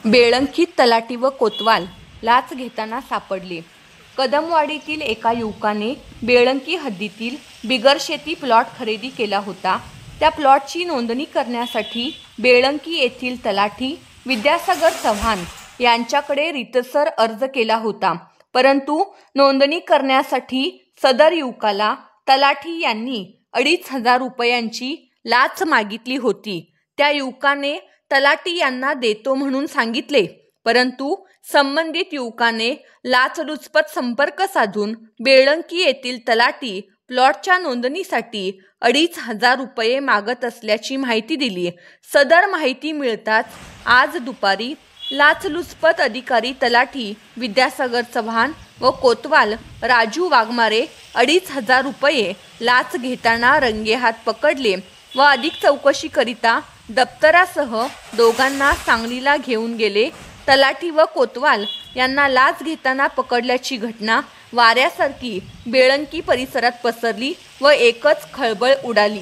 बेळंकीत तलाठी व कोतवाल लाच घेताना सापडले. कदमवाडीतील एका युवकाने बेळंकी हद्दीतील बिगरशेती प्लॉट खरेदी केला होता. त्या प्लॉटची नोंदणी करण्यासाठी बेळंकी येथील तलाठी विद्यासागर चव्हाण यांच्याकडे रितसर अर्ज केला होता. परंतु नोंदणी करण्यासाठी सदर युवकाला तलाठी यांनी 2,500 रुपयांची लाच मागितली होती. त्या युवकाने तलाठी यांना देतो म्हणून सांगितले, परंतु संबंधित युवकाने लाचलुचपत संपर्क साधून बेळंकी येथील तलाठी प्लॉटच्या नोंदणीसाठी 2,500 रुपये मागत असल्याची माहिती दिली. सदर माहिती मिळताच आज दुपारी लाचलुचपत अधिकारी तलाठी विद्यासागर चव्हाण व कोतवाल राजू वाघमारे 2,500 रुपये लाच घेताना रंगेहात पकडले व अधिक चौकशीकरिता दप्तरासह दोघांना सांगलीला घेऊन गेले. तलाठी व कोतवाल यांना लाच घेताना पकडल्याची घटना वाऱ्यासारखी बेळंकी परिसरात पसरली व एकच खळबळ उडाली.